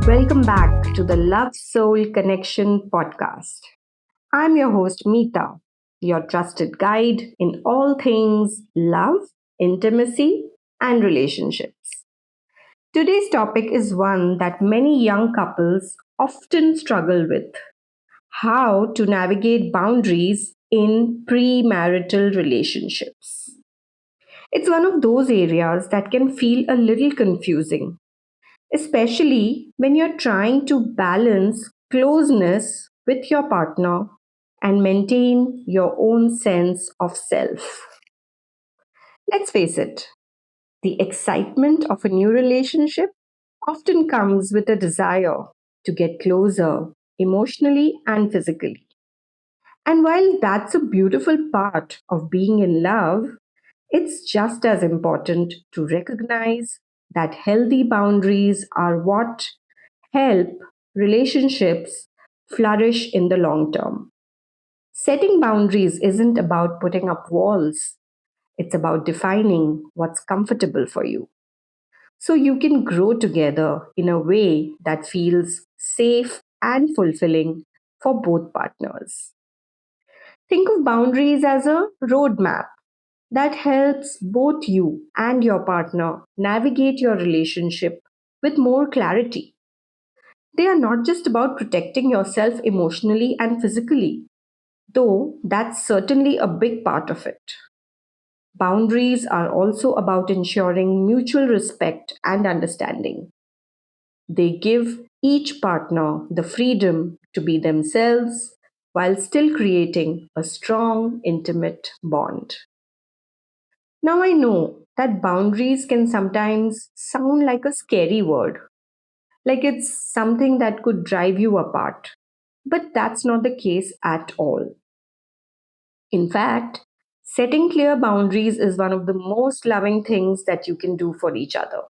Welcome back to the Love Soul Connection podcast. I'm your host, Meeta, your trusted guide in all things love, intimacy, and relationships. Today's topic is one that many young couples often struggle with: how to navigate boundaries in premarital relationships. It's one of those areas that can feel a little confusing, especially when you're trying to balance closeness with your partner and maintain your own sense of self. Let's face it, the excitement of a new relationship often comes with a desire to get closer emotionally and physically. And while that's a beautiful part of being in love, it's just as important to recognize that healthy boundaries are what help relationships flourish in the long term. Setting boundaries isn't about putting up walls, it's about defining what's comfortable for you, so you can grow together in a way that feels safe and fulfilling for both partners. Think of boundaries as a roadmap that helps both you and your partner navigate your relationship with more clarity. They are not just about protecting yourself emotionally and physically, though that's certainly a big part of it. Boundaries are also about ensuring mutual respect and understanding. They give each partner the freedom to be themselves while still creating a strong, intimate bond. Now, I know that boundaries can sometimes sound like a scary word, like it's something that could drive you apart. But that's not the case at all. In fact, setting clear boundaries is one of the most loving things that you can do for each other.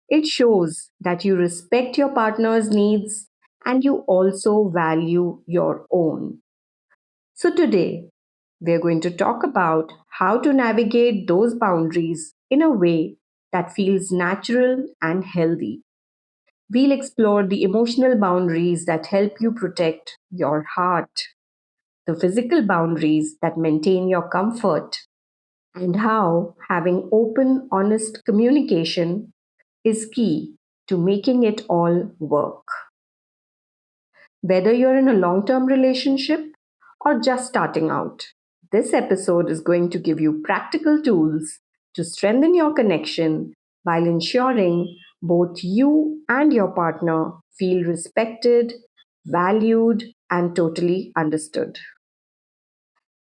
It shows that you respect your partner's needs and you also value your own. So, today, we're going to talk about how to navigate those boundaries in a way that feels natural and healthy. We'll explore the emotional boundaries that help you protect your heart, the physical boundaries that maintain your comfort, and how having open, honest communication is key to making it all work. Whether you're in a long term relationship or just starting out, this episode is going to give you practical tools to strengthen your connection while ensuring both you and your partner feel respected, valued, and totally understood.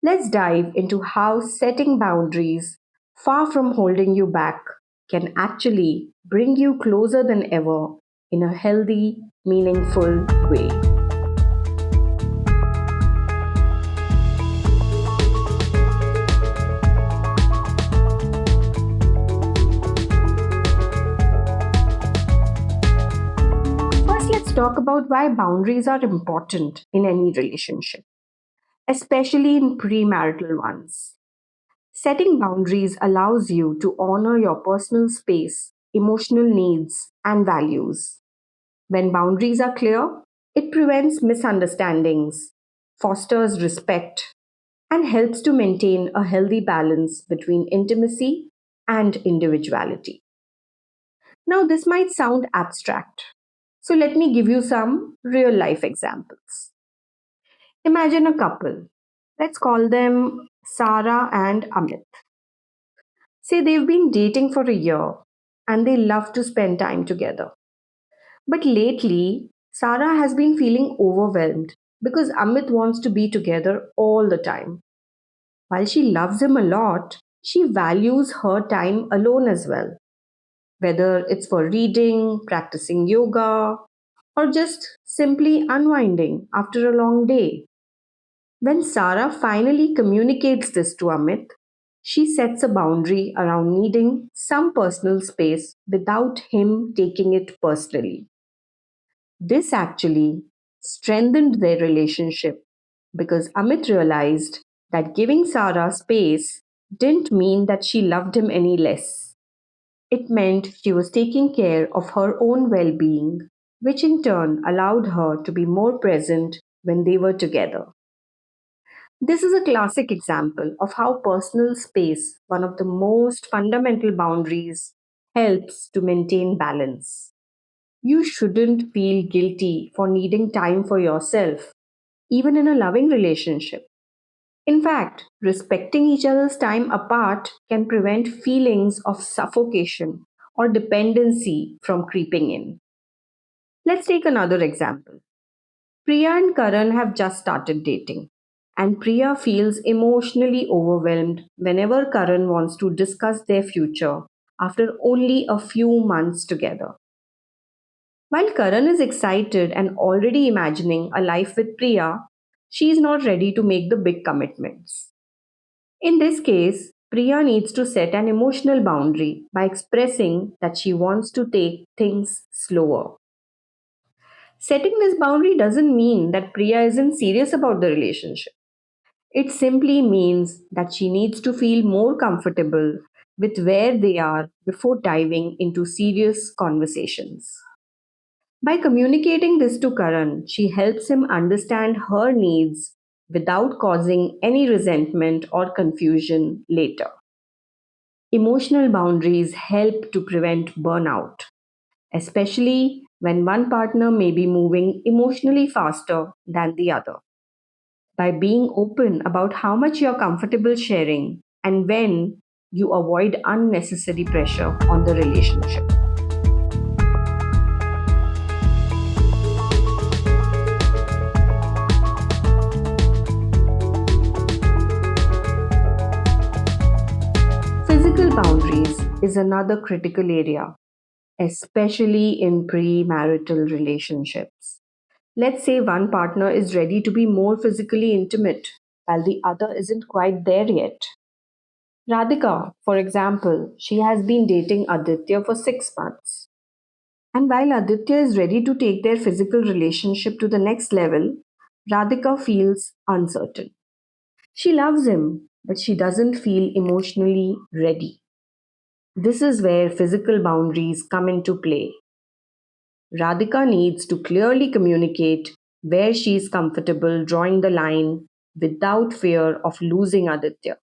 Let's dive into how setting boundaries, far from holding you back, can actually bring you closer than ever in a healthy, meaningful way. First, let's talk about why boundaries are important in any relationship, especially in premarital ones. Setting boundaries allows you to honor your personal space, emotional needs, and values. When boundaries are clear, it prevents misunderstandings, fosters respect, and helps to maintain a healthy balance between intimacy and individuality. Now, this might sound abstract, so let me give you some real life examples. Imagine a couple. Let's call them Sarah and Amit. Say they've been dating for a year and they love to spend time together. But lately, Sarah has been feeling overwhelmed because Amit wants to be together all the time. While she loves him a lot, she values her time alone as well, whether it's for reading, practicing yoga, or just simply unwinding after a long day. When Sarah finally communicates this to Amit, she sets a boundary around needing some personal space without him taking it personally. This actually strengthened their relationship because Amit realized that giving Sarah space didn't mean that she loved him any less. It meant she was taking care of her own well being, which in turn allowed her to be more present when they were together. This is a classic example of how personal space, one of the most fundamental boundaries, helps to maintain balance. You shouldn't feel guilty for needing time for yourself, even in a loving relationship. In fact, respecting each other's time apart can prevent feelings of suffocation or dependency from creeping in. Let's take another example. Priya and Karan have just started dating, and Priya feels emotionally overwhelmed whenever Karan wants to discuss their future after only a few months together. While Karan is excited and already imagining a life with Priya, she is not ready to make the big commitments. In this case, Priya needs to set an emotional boundary by expressing that she wants to take things slower. Setting this boundary doesn't mean that Priya isn't serious about the relationship. It simply means that she needs to feel more comfortable with where they are before diving into serious conversations. By communicating this to Karan, she helps him understand her needs without causing any resentment or confusion later. Emotional boundaries help to prevent burnout, especially when one partner may be moving emotionally faster than the other. By being open about how much you're comfortable sharing and when, you avoid unnecessary pressure on the relationship. Physical boundaries is another critical area, especially in premarital relationships. Let's say one partner is ready to be more physically intimate while the other isn't quite there yet. Radhika, for example, she has been dating Aditya for 6 months. And while Aditya is ready to take their physical relationship to the next level, Radhika feels uncertain. She loves him, but she doesn't feel emotionally ready. This is where physical boundaries come into play. Radhika needs to clearly communicate where she is comfortable drawing the line without fear of losing Aditya.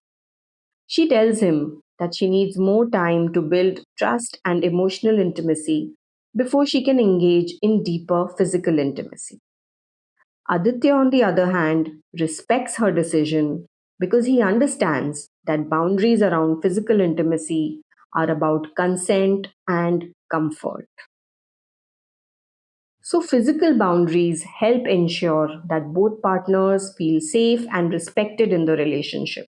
She tells him that she needs more time to build trust and emotional intimacy before she can engage in deeper physical intimacy. Aditya, on the other hand, respects her decision because he understands that boundaries around physical intimacy are about consent and comfort. So, physical boundaries help ensure that both partners feel safe and respected in the relationship.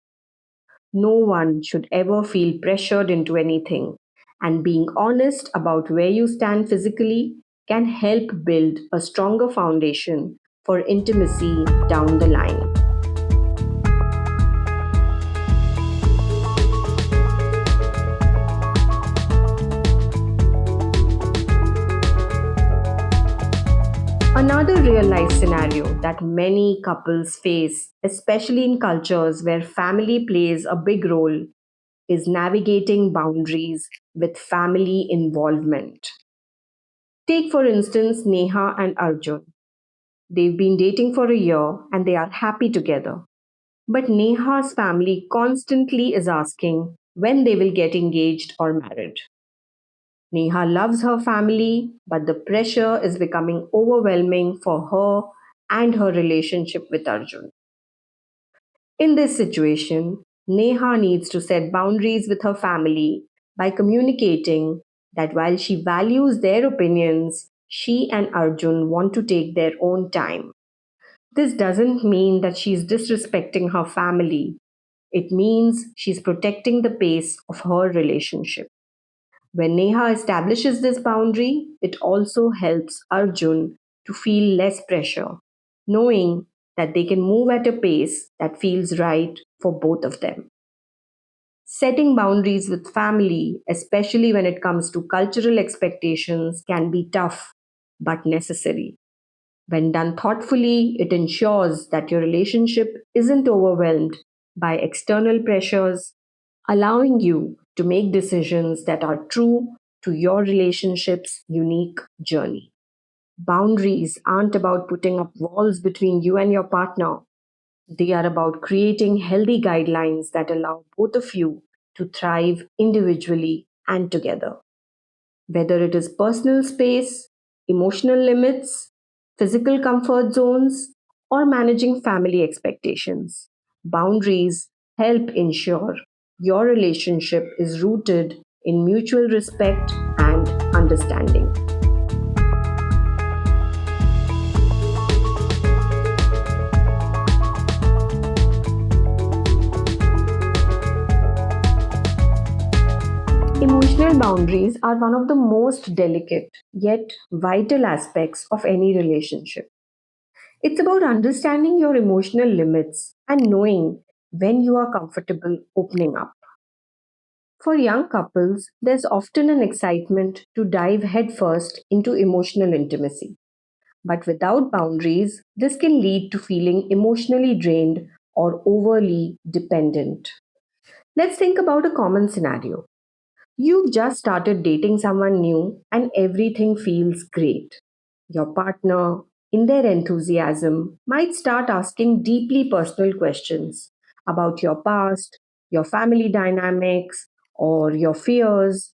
No one should ever feel pressured into anything, and being honest about where you stand physically can help build a stronger foundation for intimacy down the line. Another real life scenario that many couples face, especially in cultures where family plays a big role, is navigating boundaries with family involvement. Take, for instance, Neha and Arjun. They've been dating for a year and they are happy together. But Neha's family constantly is asking when they will get engaged or married. Neha loves her family, but the pressure is becoming overwhelming for her and her relationship with Arjun. In this situation, Neha needs to set boundaries with her family by communicating that while she values their opinions, she and Arjun want to take their own time. This doesn't mean that she's disrespecting her family. It means she's protecting the pace of her relationship. When Neha establishes this boundary, it also helps Arjun to feel less pressure, knowing that they can move at a pace that feels right for both of them. Setting boundaries with family, especially when it comes to cultural expectations, can be tough but necessary. When done thoughtfully, it ensures that your relationship isn't overwhelmed by external pressures, allowing you to make decisions that are true to your relationship's unique journey. Boundaries aren't about putting up walls between you and your partner. They are about creating healthy guidelines that allow both of you to thrive individually and together. Whether it is personal space, emotional limits, physical comfort zones, or managing family expectations, boundaries help ensure your relationship is rooted in mutual respect and understanding. Emotional boundaries are one of the most delicate yet vital aspects of any relationship. It's about understanding your emotional limits and knowing when you are comfortable opening up. For young couples, there's often an excitement to dive headfirst into emotional intimacy. But without boundaries, this can lead to feeling emotionally drained or overly dependent. Let's think about a common scenario. You've just started dating someone new and everything feels great. Your partner, in their enthusiasm, might start asking deeply personal questions about your past, your family dynamics, or your fears.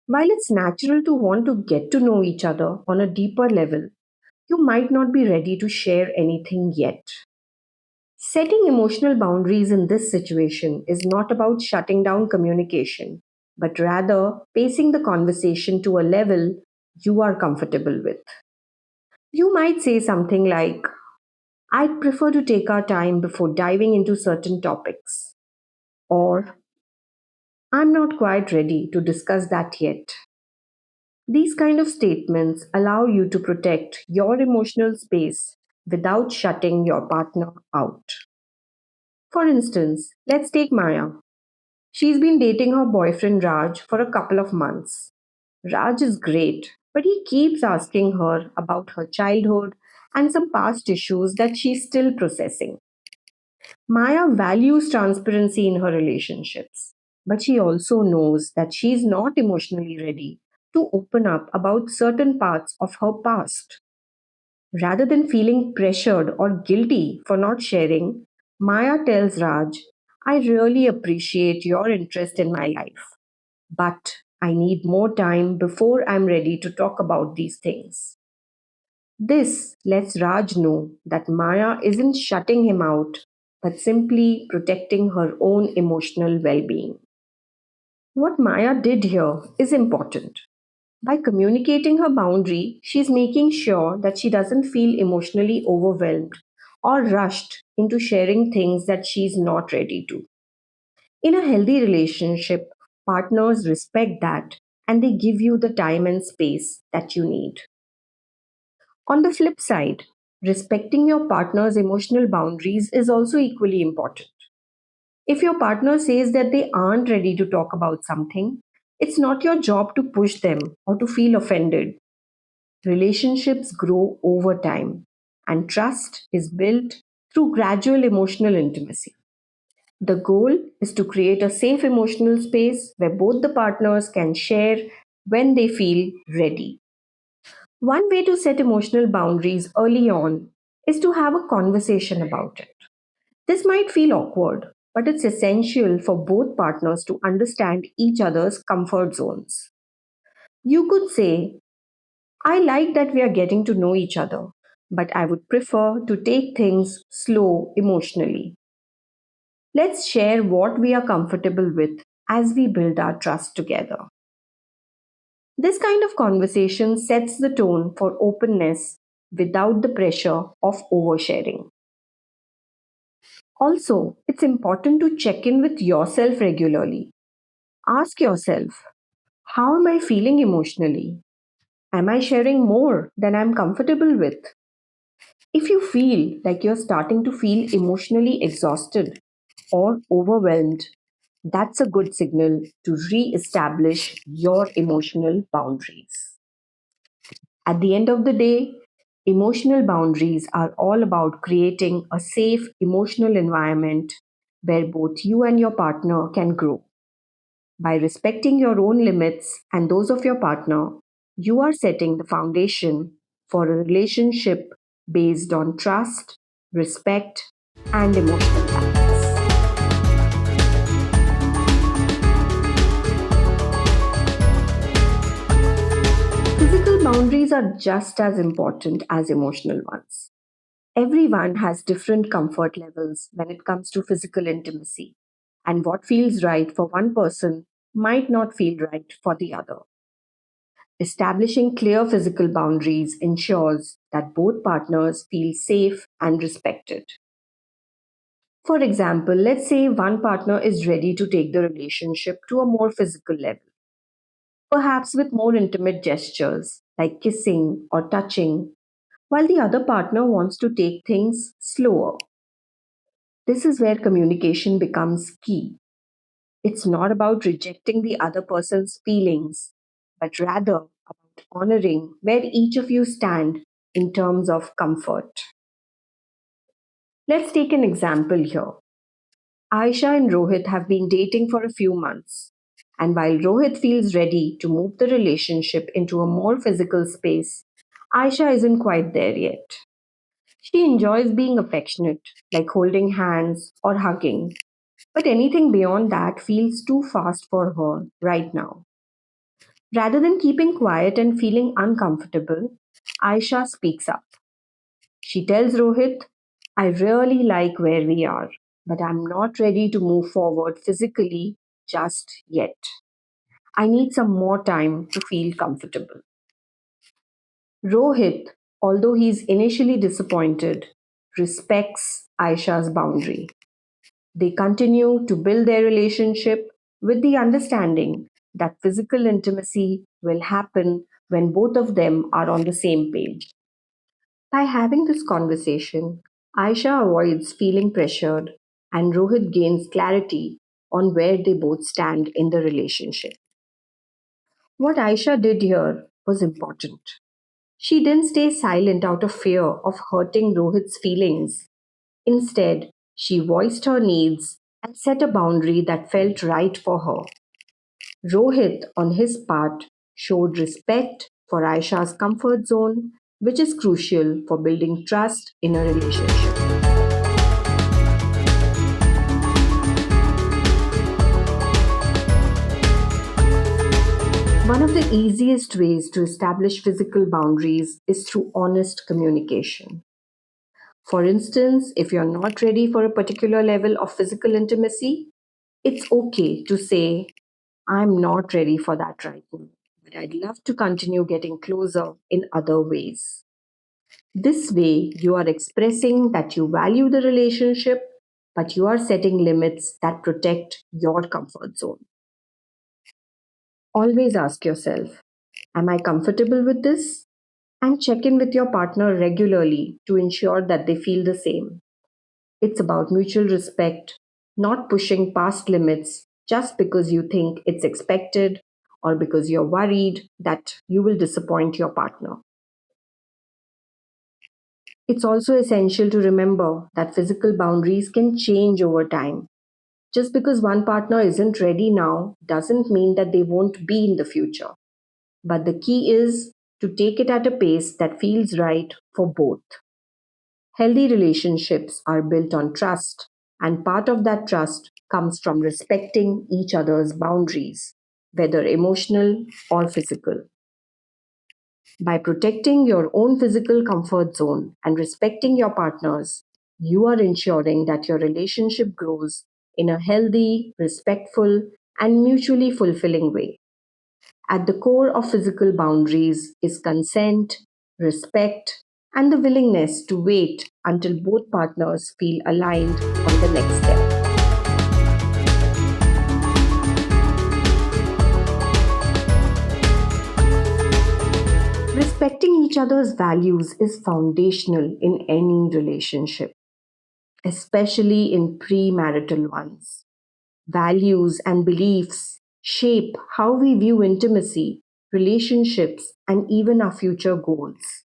While it's natural to want to get to know each other on a deeper level, you might not be ready to share anything yet. Setting emotional boundaries in this situation is not about shutting down communication, but rather pacing the conversation to a level you are comfortable with. You might say something like, I'd prefer to take our time before diving into certain topics, or I'm not quite ready to discuss that yet. These kind of statements allow you to protect your emotional space without shutting your partner out. For instance, let's take Maya. She's been dating her boyfriend Raj for a couple of months. Raj is great, but he keeps asking her about her childhood and some past issues that she's still processing. Maya values transparency in her relationships, but she also knows that she's not emotionally ready to open up about certain parts of her past. Rather than feeling pressured or guilty for not sharing, Maya tells Raj, I really appreciate your interest in my life, but I need more time before I'm ready to talk about these things. This lets Raj know that Maya isn't shutting him out, but simply protecting her own emotional well being. What Maya did here is important. By communicating her boundary, she's making sure that she doesn't feel emotionally overwhelmed or rushed into sharing things that she's not ready to. In a healthy relationship, partners respect that and they give you the time and space that you need. On the flip side, respecting your partner's emotional boundaries is also equally important. If your partner says that they aren't ready to talk about something, it's not your job to push them or to feel offended. Relationships grow over time, and trust is built through gradual emotional intimacy. The goal is to create a safe emotional space where both the partners can share when they feel ready. One way to set emotional boundaries early on is to have a conversation about it. This might feel awkward, but it's essential for both partners to understand each other's comfort zones. You could say, I like that we are getting to know each other, but I would prefer to take things slow emotionally. Let's share what we are comfortable with as we build our trust together. This kind of conversation sets the tone for openness without the pressure of oversharing. Also, it's important to check in with yourself regularly. Ask yourself, how am I feeling emotionally? Am I sharing more than I'm comfortable with? If you feel like you're starting to feel emotionally exhausted or overwhelmed, that's a good signal to re establish your emotional boundaries. At the end of the day, emotional boundaries are all about creating a safe emotional environment where both you and your partner can grow. By respecting your own limits and those of your partner, you are setting the foundation for a relationship based on trust, respect, and emotional balance. Physical boundaries are just as important as emotional ones. Everyone has different comfort levels when it comes to physical intimacy, and what feels right for one person might not feel right for the other. Establishing clear physical boundaries ensures that both partners feel safe and respected. For example, let's say one partner is ready to take the relationship to a more physical level, perhaps with more intimate gestures like kissing or touching, while the other partner wants to take things slower. This is where communication becomes key. It's not about rejecting the other person's feelings, but rather about honoring where each of you stand in terms of comfort. Let's take an example here. Aisha and Rohit have been dating for a few months, and while Rohit feels ready to move the relationship into a more physical space, Aisha isn't quite there yet. She enjoys being affectionate, like holding hands or hugging, but anything beyond that feels too fast for her right now. Rather than keeping quiet and feeling uncomfortable, Aisha speaks up. She tells Rohit, I really like where we are, but I'm not ready to move forward physically just yet. I need some more time to feel comfortable. Rohit, although he's initially disappointed, respects Aisha's boundary. They continue to build their relationship with the understanding that physical intimacy will happen when both of them are on the same page. By having this conversation, Aisha avoids feeling pressured and Rohit gains clarity on where they both stand in the relationship. What Aisha did here was important. She didn't stay silent out of fear of hurting Rohit's feelings. Instead, she voiced her needs and set a boundary that felt right for her. Rohit, on his part, showed respect for Aisha's comfort zone, which is crucial for building trust in a relationship. One of the easiest ways to establish physical boundaries is through honest communication. For instance, if you're not ready for a particular level of physical intimacy, it's okay to say, I'm not ready for that right now, but I'd love to continue getting closer in other ways. This way, you are expressing that you value the relationship, but you are setting limits that protect your comfort zone. Always ask yourself, am I comfortable with this? And check in with your partner regularly to ensure that they feel the same. It's about mutual respect, not pushing past limits just because you think it's expected or because you're worried that you will disappoint your partner. It's also essential to remember that physical boundaries can change over time. Just because one partner isn't ready now doesn't mean that they won't be in the future. But the key is to take it at a pace that feels right for both. Healthy relationships are built on trust, and part of that trust comes from respecting each other's boundaries, whether emotional or physical. By protecting your own physical comfort zone and respecting your partner's, you are ensuring that your relationship grows in a healthy, respectful, and mutually fulfilling way. At the core of physical boundaries is consent, respect, and the willingness to wait until both partners feel aligned on the next step. Respecting each other's values is foundational in any relationship, especially in premarital ones. Values and beliefs shape how we view intimacy, relationships, and even our future goals.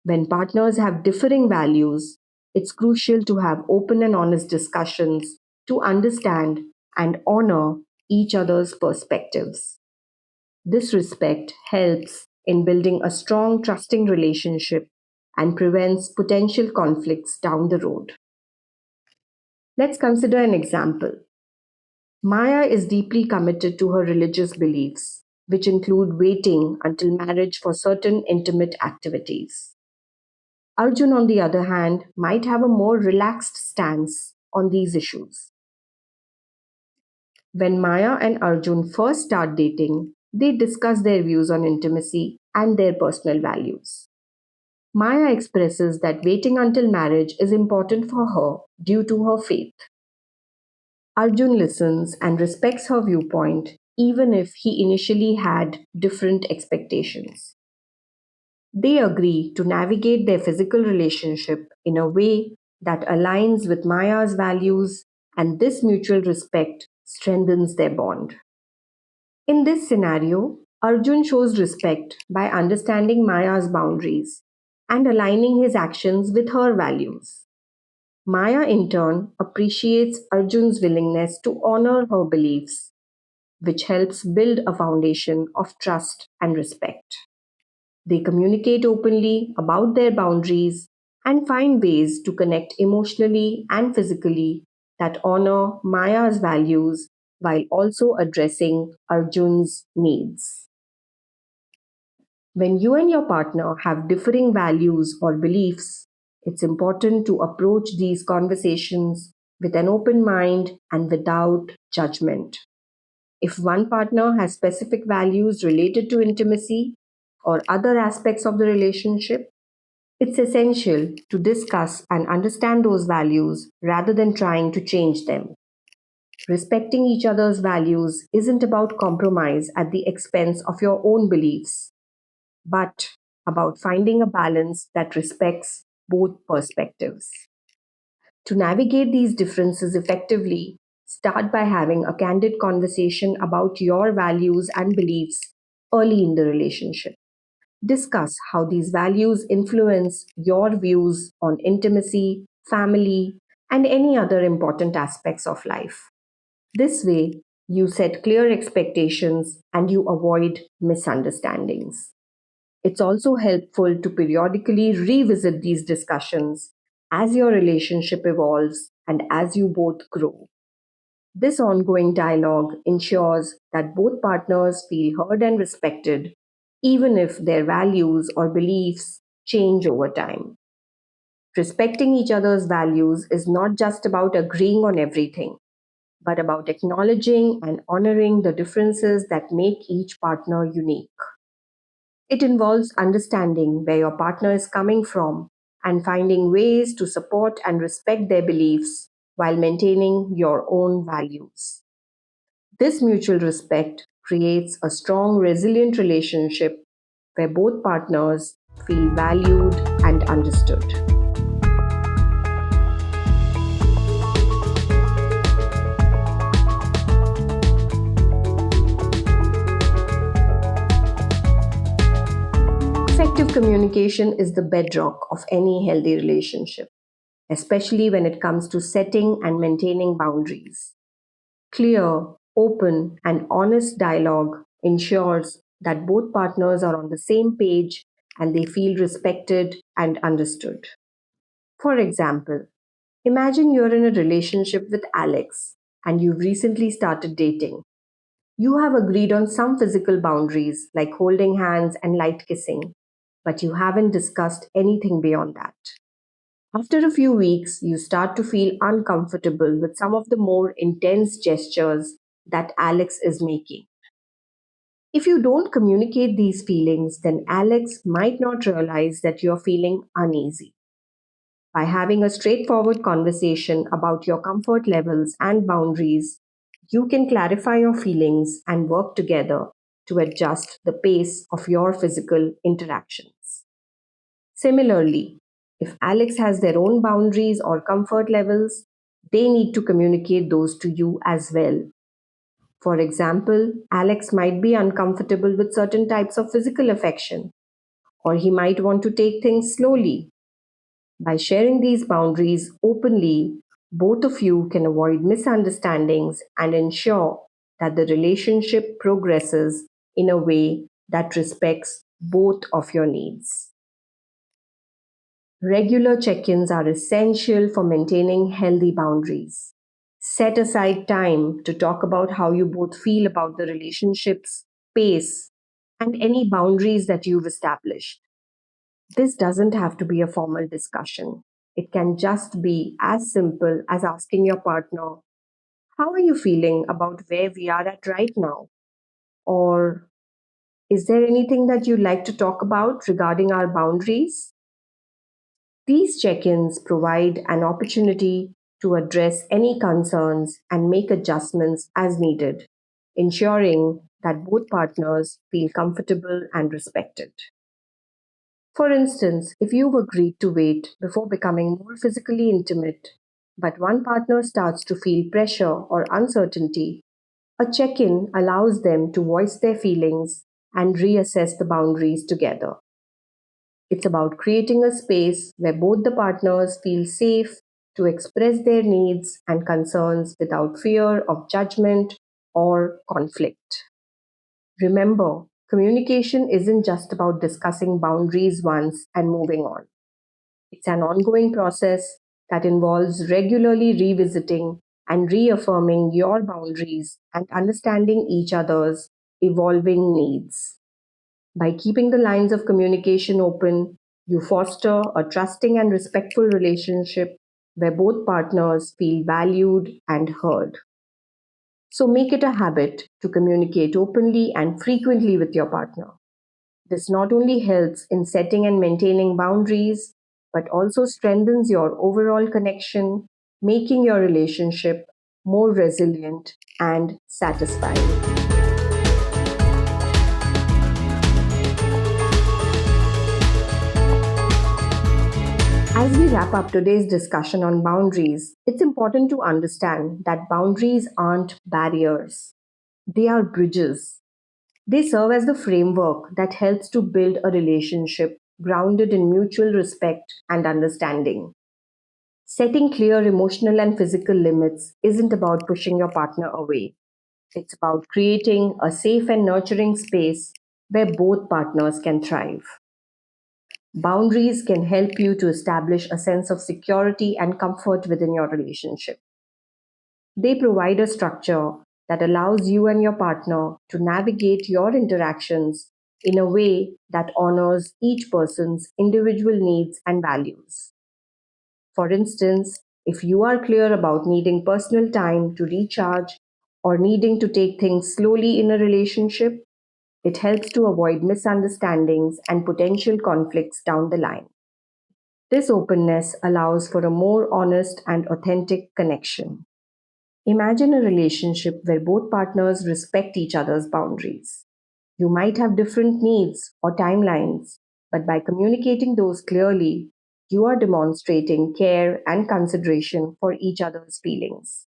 When partners have differing values, it's crucial to have open and honest discussions to understand and honor each other's perspectives. This respect helps in building a strong, trusting relationship and prevents potential conflicts down the road. Let's consider an example. Maya is deeply committed to her religious beliefs, which include waiting until marriage for certain intimate activities. Arjun, on the other hand, might have a more relaxed stance on these issues. When Maya and Arjun first start dating, they discuss their views on intimacy and their personal values. Maya expresses that waiting until marriage is important for her due to her faith. Arjun listens and respects her viewpoint, even if he initially had different expectations. They agree to navigate their physical relationship in a way that aligns with Maya's values, and this mutual respect strengthens their bond. In this scenario, Arjun shows respect by understanding Maya's boundaries and aligning his actions with her values. Maya, in turn, appreciates Arjun's willingness to honor her beliefs, which helps build a foundation of trust and respect. They communicate openly about their boundaries and find ways to connect emotionally and physically that honor Maya's values while also addressing Arjun's needs. When you and your partner have differing values or beliefs, it's important to approach these conversations with an open mind and without judgment. If one partner has specific values related to intimacy or other aspects of the relationship, it's essential to discuss and understand those values rather than trying to change them. Respecting each other's values isn't about compromise at the expense of your own beliefs, but about finding a balance that respects both perspectives. To navigate these differences effectively, start by having a candid conversation about your values and beliefs early in the relationship. Discuss how these values influence your views on intimacy, family, and any other important aspects of life. This way, you set clear expectations and you avoid misunderstandings. It's also helpful to periodically revisit these discussions as your relationship evolves and as you both grow. This ongoing dialogue ensures that both partners feel heard and respected, even if their values or beliefs change over time. Respecting each other's values is not just about agreeing on everything, but about acknowledging and honoring the differences that make each partner unique. It involves understanding where your partner is coming from and finding ways to support and respect their beliefs while maintaining your own values. This mutual respect creates a strong, resilient relationship where both partners feel valued and understood. Effective communication is the bedrock of any healthy relationship, especially when it comes to setting and maintaining boundaries. Clear, open, and honest dialogue ensures that both partners are on the same page and they feel respected and understood. For example, imagine you're in a relationship with Alex and you've recently started dating. You have agreed on some physical boundaries like holding hands and light kissing, but you haven't discussed anything beyond that. After a few weeks, you start to feel uncomfortable with some of the more intense gestures that Alex is making. If you don't communicate these feelings, then Alex might not realize that you're feeling uneasy. By having a straightforward conversation about your comfort levels and boundaries, you can clarify your feelings and work together to adjust the pace of your physical interactions. Similarly, if Alex has their own boundaries or comfort levels, they need to communicate those to you as well. For example, Alex might be uncomfortable with certain types of physical affection, or he might want to take things slowly. By sharing these boundaries openly, both of you can avoid misunderstandings and ensure that the relationship progresses in a way that respects both of your needs. Regular check ins are essential for maintaining healthy boundaries. Set aside time to talk about how you both feel about the relationship's pace and any boundaries that you've established. This doesn't have to be a formal discussion. It can just be as simple as asking your partner, how are you feeling about where we are at right now? Or is there anything that you'd like to talk about regarding our boundaries? These check ins provide an opportunity to address any concerns and make adjustments as needed, ensuring that both partners feel comfortable and respected. For instance, if you've agreed to wait before becoming more physically intimate, but one partner starts to feel pressure or uncertainty, a check in allows them to voice their feelings and reassess the boundaries together. It's about creating a space where both the partners feel safe to express their needs and concerns without fear of judgment or conflict. Remember, communication isn't just about discussing boundaries once and moving on. It's an ongoing process that involves regularly revisiting and reaffirming your boundaries and understanding each other's evolving needs. By keeping the lines of communication open, you foster a trusting and respectful relationship where both partners feel valued and heard. So make it a habit to communicate openly and frequently with your partner. This not only helps in setting and maintaining boundaries, but also strengthens your overall connection, making your relationship more resilient and satisfying. As we wrap up today's discussion on boundaries, it's important to understand that boundaries aren't barriers, they are bridges. They serve as the framework that helps to build a relationship grounded in mutual respect and understanding. Setting clear emotional and physical limits isn't about pushing your partner away. It's about creating a safe and nurturing space where both partners can thrive. Boundaries can help you to establish a sense of security and comfort within your relationship. They provide a structure that allows you and your partner to navigate your interactions in a way that honors each person's individual needs and values. For instance, if you are clear about needing personal time to recharge or needing to take things slowly in a relationship, it helps to avoid misunderstandings and potential conflicts down the line. This openness allows for a more honest and authentic connection. Imagine a relationship where both partners respect each other's boundaries. You might have different needs or timelines, but by communicating those clearly, you are demonstrating care and consideration for each other's feelings.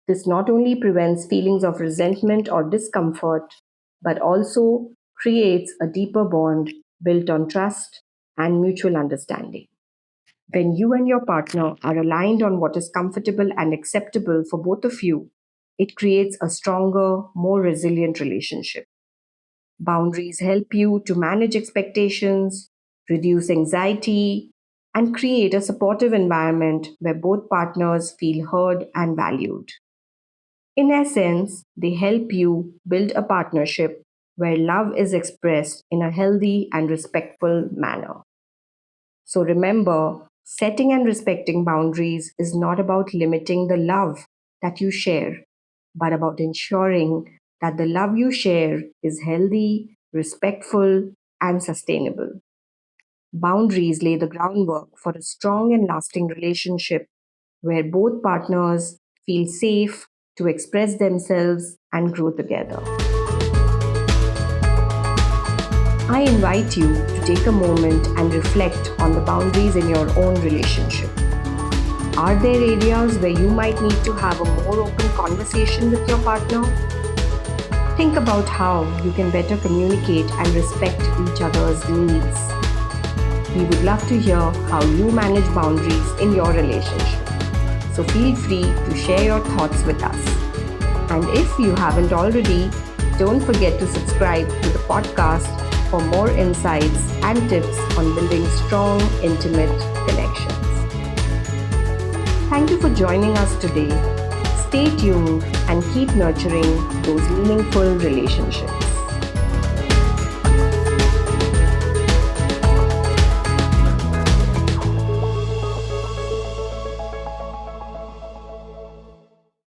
This not only prevents feelings of resentment or discomfort, but also creates a deeper bond built on trust and mutual understanding. When you and your partner are aligned on what is comfortable and acceptable for both of you, it creates a stronger, more resilient relationship. Boundaries help you to manage expectations, reduce anxiety, and create a supportive environment where both partners feel heard and valued. In essence, they help you build a partnership where love is expressed in a healthy and respectful manner. So remember, setting and respecting boundaries is not about limiting the love that you share, but about ensuring that the love you share is healthy, respectful, and sustainable. Boundaries lay the groundwork for a strong and lasting relationship where both partners feel safe to express themselves and grow together. I invite you to take a moment and reflect on the boundaries in your own relationship. Are there areas where you might need to have a more open conversation with your partner? Think about how you can better communicate and respect each other's needs. We would love to hear how you manage boundaries in your relationship. So feel free to share your thoughts with us. And if you haven't already, don't forget to subscribe to the podcast for more insights and tips on building strong, intimate connections. Thank you for joining us today. Stay tuned and keep nurturing those meaningful relationships.